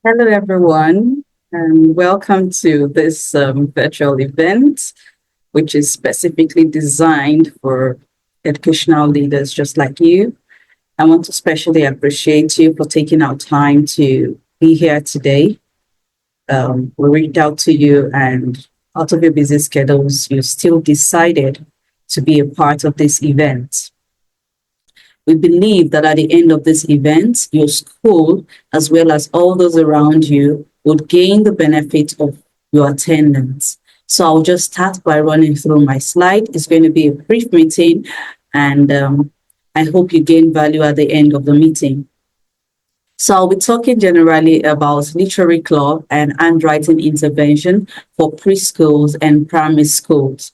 Hello, everyone, and welcome to this virtual event, which is specifically designed for educational leaders just like you. I want to especially appreciate you for taking our time to be here today. We reached out to you, and out of your busy schedules, you still decided to be a part of this event. We believe that at the end of this event, your school, as well as all those around you, would gain the benefit of your attendance. So I'll just start by running through my slide. It's going to be a brief meeting, and I hope you gain value at the end of the meeting. So I'll be talking generally about literary club and handwriting intervention for preschools and primary schools.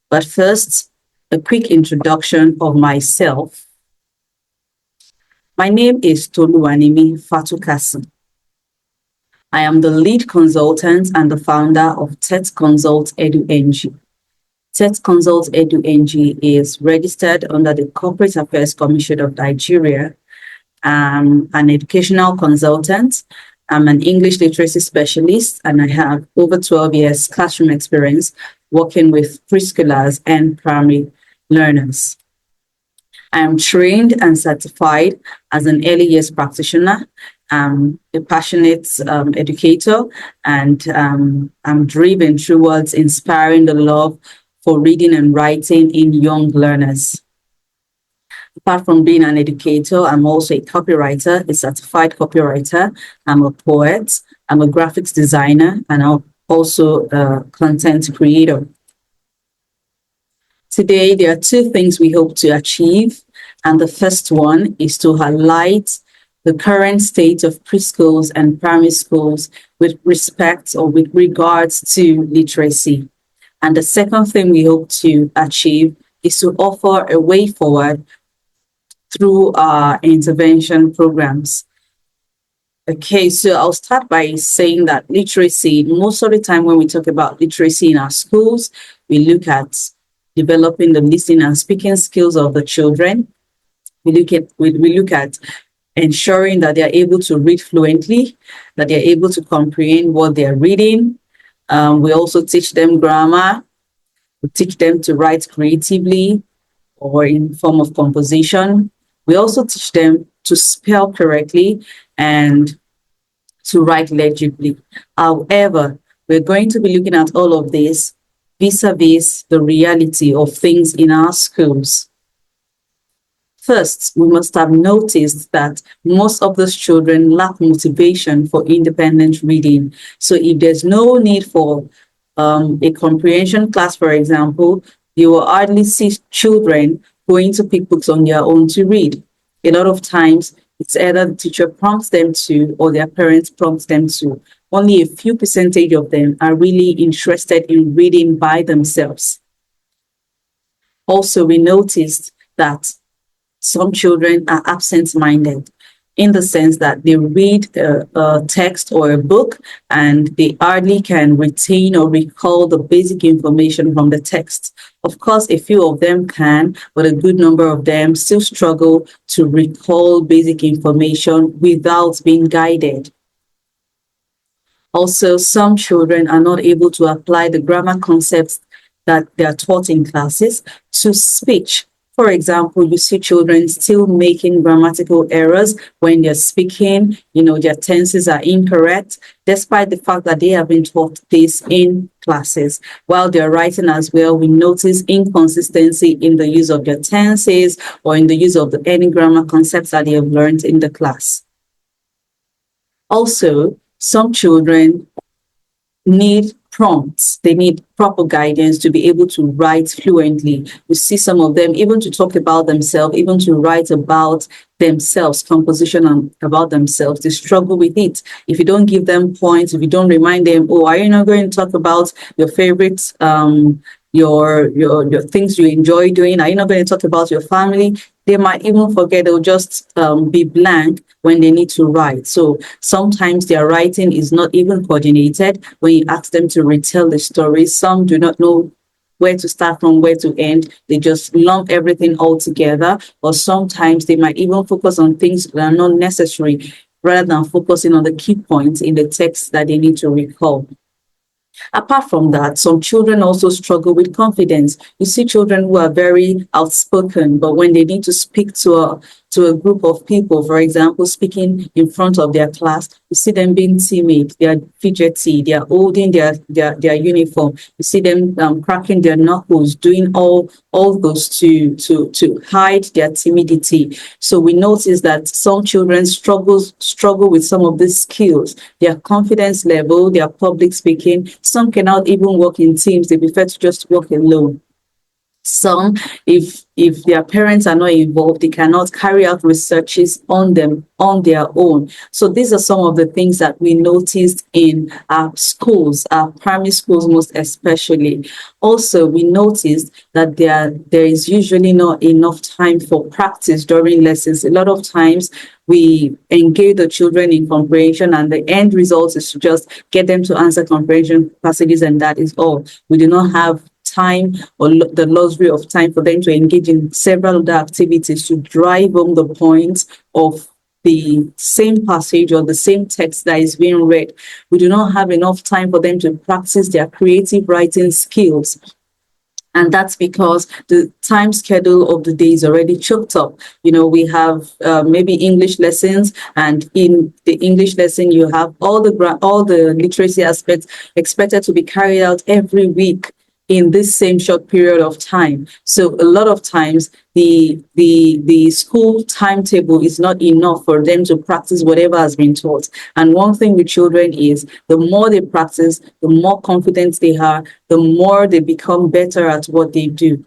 But first, a quick introduction of myself. My name is Toluwanimi Fatukasi. I am the lead consultant and the founder of 𝗃𝗃𝗃𝗃 𝗃𝗃𝗃𝗃 is registered under the Corporate Affairs Commission of Nigeria. I'm an educational consultant. I'm an English literacy specialist, and I have over 12 years classroom experience working with preschoolers and primary learners. I am trained and certified as an early years practitioner. I'm a passionate educator, and I'm driven towards inspiring the love for reading and writing in young learners. Apart from being an educator, I'm also a copywriter, a certified copywriter. I'm a poet, I'm a graphics designer, and I'm also a content creator. Today, there are two things we hope to achieve, and the first one is to highlight the current state of preschools and primary schools with respect or with regards to literacy. And the second thing we hope to achieve is to offer a way forward through our intervention programs. Okay, so I'll start by saying that literacy, most of the time when we talk about literacy in our schools, we look at developing the listening and speaking skills of the children. We look at ensuring that they are able to read fluently, that they are able to comprehend what they are reading. We also teach them grammar. We teach them to write creatively or in form of composition. We also teach them to spell correctly and to write legibly. However, we're going to be looking at all of this vis-a-vis the reality of things in our schools. First, we must have noticed that most of those children lack motivation for independent reading. So if there's no need for a comprehension class, for example, you will hardly see children going to pick books on their own to read. A lot of times, it's either the teacher prompts them to or their parents prompts them to. Only a few percentage of them are really interested in reading by themselves. Also, we noticed that some children are absent-minded in the sense that they read a text or a book and they hardly can retain or recall the basic information from the text. Of course, a few of them can, but a good number of them still struggle to recall basic information without being guided. Also, some children are not able to apply the grammar concepts that they are taught in classes to speech. For example, you see children still making grammatical errors when they're speaking, their tenses are incorrect, despite the fact that they have been taught this in classes. While they're writing as well, we notice inconsistency in the use of their tenses or in the use of any grammar concepts that they have learned in the class. Also, some children need prompts. They need proper guidance to be able to write fluently. We see some of them even to talk about themselves, even to write about themselves, composition and about themselves. They struggle with it. If you don't give them points, if you don't remind them, oh, are you not going to talk about your favorites, your things you enjoy doing? Are you not going to talk about your family? They might even forget. They'll just be blank when they need to write. So sometimes their writing is not even coordinated. When you ask them to retell the story, some do not know where to start from, where to end. They just lump everything all together. Or sometimes they might even focus on things that are not necessary rather than focusing on the key points in the text that they need to recall. Apart from that, some children also struggle with confidence. You see children who are very outspoken, but when they need to speak to a group of people, for example, speaking in front of their class, you see them being timid, they are fidgety, they are holding their uniform. You see them cracking their knuckles, doing all those to hide their timidity. So we notice that some children struggle with some of these skills, their confidence level, their public speaking. Some cannot even work in teams, they prefer to just work alone. Some, if their parents are not involved, they cannot carry out researches on their own. So these are some of the things that we noticed in our schools, our primary schools most especially. Also, we noticed that there is usually not enough time for practice during lessons. A lot of times we engage the children in comprehension, and the end result is to just get them to answer comprehension passages, and that is all. We do not have time or the luxury of time for them to engage in several other activities to drive home the point of the same passage or the same text that is being read. We do not have enough time for them to practice their creative writing skills. And that's because the time schedule of the day is already choked up. You know, we have maybe English lessons, and in the English lesson, you have all the literacy aspects expected to be carried out every week in this same short period of time. So a lot of times the school timetable is not enough for them to practice whatever has been taught. And one thing with children is the more they practice, the more confident they are, the more they become better at what they do.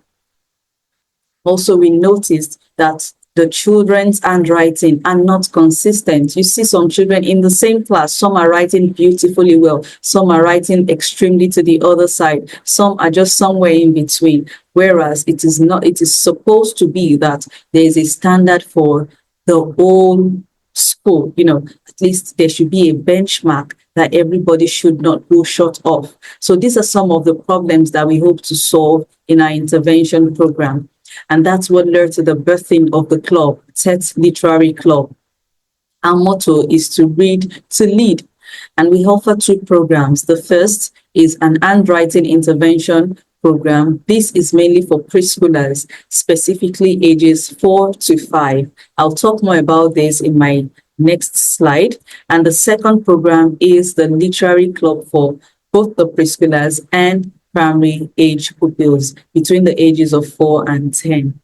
Also, we noticed that the children's handwriting are not consistent. You see some children in the same class, some are writing beautifully well, some are writing extremely to the other side, some are just somewhere in between. Whereas it is not, it is supposed to be that there is a standard for the whole school. You know, at least there should be a benchmark that everybody should not go short of. So these are some of the problems that we hope to solve in our intervention program. And that's what led to the birthing of the club, 𝗤𝗏 Literary Club. Our motto is to read, to lead. And we offer two programs. The first is an handwriting intervention program. This is mainly for preschoolers, specifically ages 4 to 5. I'll talk more about this in my next slide. And the second program is the Literary Club for both the preschoolers and primary age pupils between the ages of 4 and 10.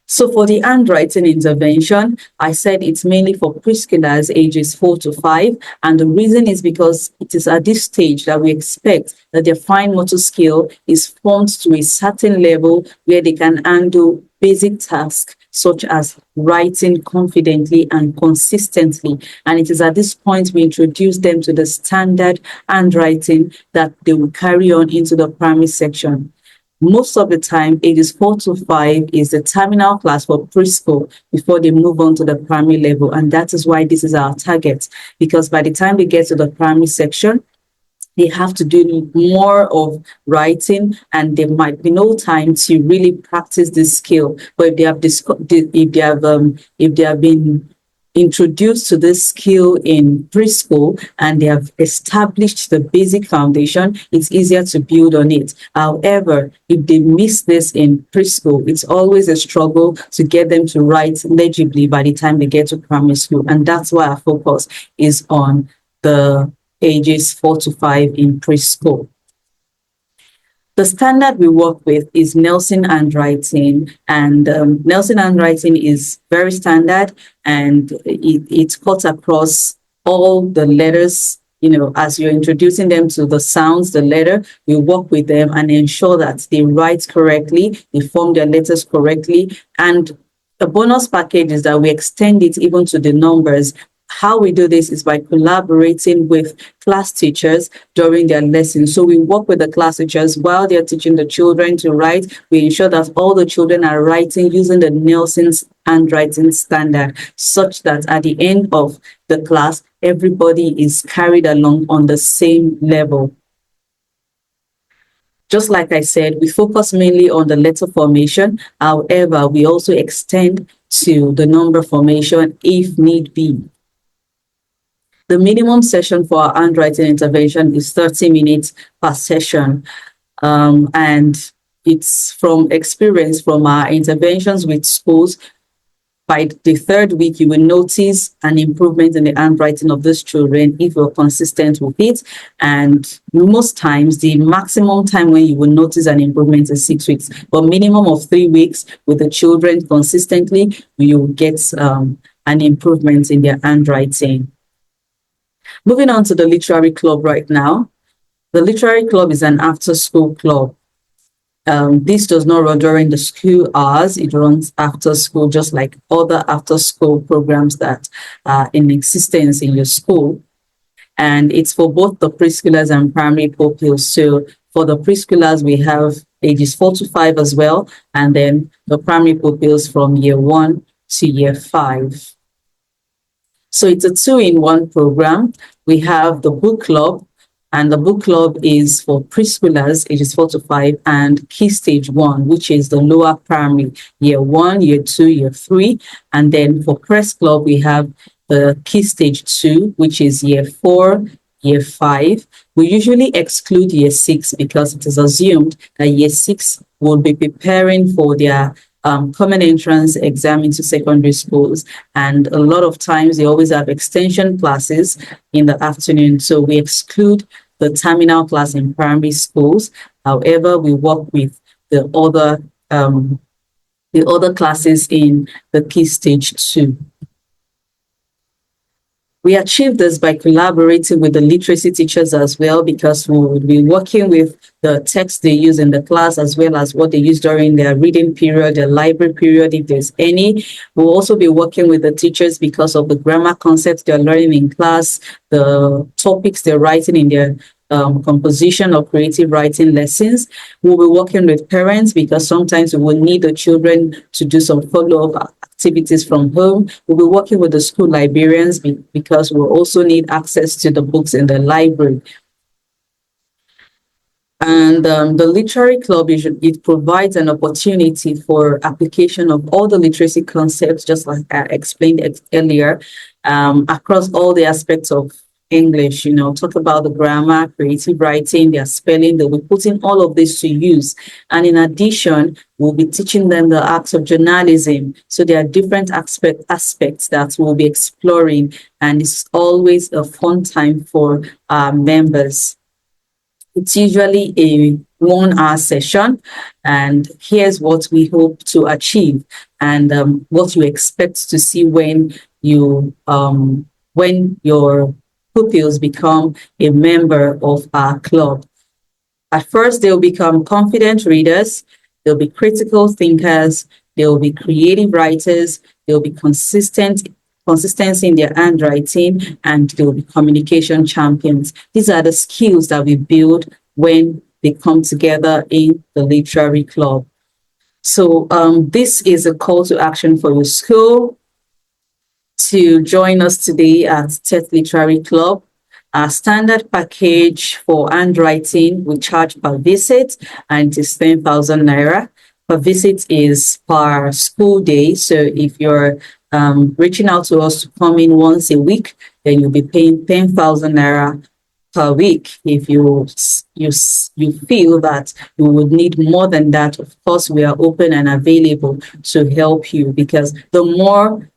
So for the handwriting intervention, I said it's mainly for preschoolers ages 4 to 5. And the reason is because it is at this stage that we expect that their fine motor skill is formed to a certain level where they can handle basic tasks such as writing confidently and consistently. And it is at this point we introduce them to the standard handwriting that they will carry on into the primary section. Most of the time, ages 4 to 5 is the terminal class for preschool before they move on to the primary level. And that is why this is our target, because by the time they get to the primary section, they have to do more of writing, and there might be no time to really practice this skill. But if they have been introduced to this skill in preschool and they have established the basic foundation, it's easier to build on it. However, if they miss this in preschool, it's always a struggle to get them to write legibly by the time they get to primary school. And that's why our focus is on the ages 4 to 5 in preschool. The standard we work with is Nelson handwriting, and Nelson handwriting is very standard, and it cuts across all the letters. You know, as you're introducing them to the sounds, the letter, we work with them and ensure that they write correctly, they form their letters correctly. And the bonus package is that we extend it even to the numbers. How we do this is by collaborating with class teachers during their lessons. So we work with the class teachers while they're teaching the children to write. We ensure that all the children are writing using the Nelson's handwriting standard, such that at the end of the class, everybody is carried along on the same level. Just like I said, we focus mainly on the letter formation. However, we also extend to the number formation if need be. The minimum session for our handwriting intervention is 30 minutes per session. And it's from experience from our interventions with schools. By the third week, you will notice an improvement in the handwriting of these children if you're consistent with it. And most times, the maximum time when you will notice an improvement is 6 weeks, but minimum of 3 weeks with the children consistently, you will get an improvement in their handwriting. Moving on to the literary club right now. The literary club is an after-school club. This does not run during the school hours. It runs after school, just like other after-school programs that are in existence in your school. And it's for both the preschoolers and primary pupils. So for the preschoolers, we have ages 4 to 5 as well, and then the primary pupils from year 1 to year 5. So it's a 2-in-1 program. We have the book club, and the book club is for preschoolers ages 4 to 5 and key stage 1, which is the lower primary, year 1, year 2, year 3. And then for press club, we have the key stage 2, which is year 4, year 5. We usually exclude year 6 because it is assumed that year 6 will be preparing for their common entrance exam into secondary schools, and a lot of times they always have extension classes in the afternoon, so we exclude the terminal class in primary schools. However, we work with the other classes in the key stage 2. We achieve this by collaborating with the literacy teachers as well, because we will be working with the text they use in the class as well as what they use during their reading period, their library period, if there's any. We'll also be working with the teachers because of the grammar concepts they're learning in class, the topics they're writing in their composition or creative writing lessons. We'll be working with parents because sometimes we will need the children to do some follow-up activities from home. We'll be working with the school librarians because we'll also need access to the books in the library. And the literary club, it provides an opportunity for application of all the literacy concepts, just like I explained earlier, across all the aspects of English. Talk about the grammar, creative writing, their spelling. They'll be putting all of this to use. And in addition, we'll be teaching them the art of journalism. So there are different aspects that we'll be exploring. And it's always a fun time for our members. It's usually a 1-hour session. And here's what we hope to achieve and what you expect to see when your pupils become a member of our club. At first, they'll become confident readers, they'll be critical thinkers, they'll be creative writers, they'll be consistency in their handwriting, and they'll be communication champions. These are the skills that we build when they come together in the literary club. So this is a call to action for your school to join us today at 𝗏 Literary Club. Our standard package for handwriting, we charge per visit, and it is 10,000 naira. Per visit is per school day. So if you're reaching out to us to come in once a week, then you'll be paying 10,000 naira per week. If you feel that you would need more than that, of course, we are open and available to help you, because the more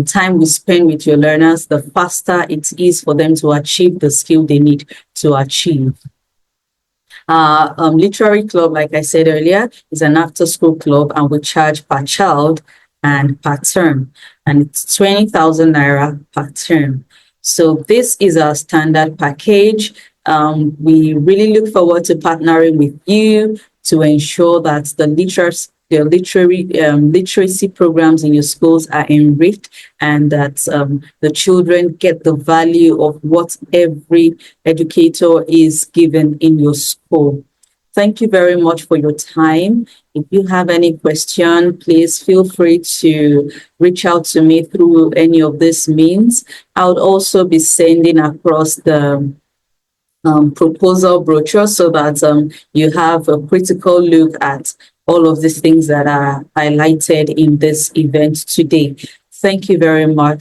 time we spend with your learners, the faster it is for them to achieve the skill they need to achieve. Literary club, like I said earlier, is an after-school club, and we charge per child and per term, and it's 20,000 naira per term. So this is our standard package. We really look forward to partnering with you to ensure that the literacy programs in your schools are enriched, and that the children get the value of what every educator is given in your school. Thank you very much for your time. If you have any question, please feel free to reach out to me through any of these means. I would also be sending across the proposal brochure so that you have a critical look at all of these things that are highlighted in this event today. Thank you very much.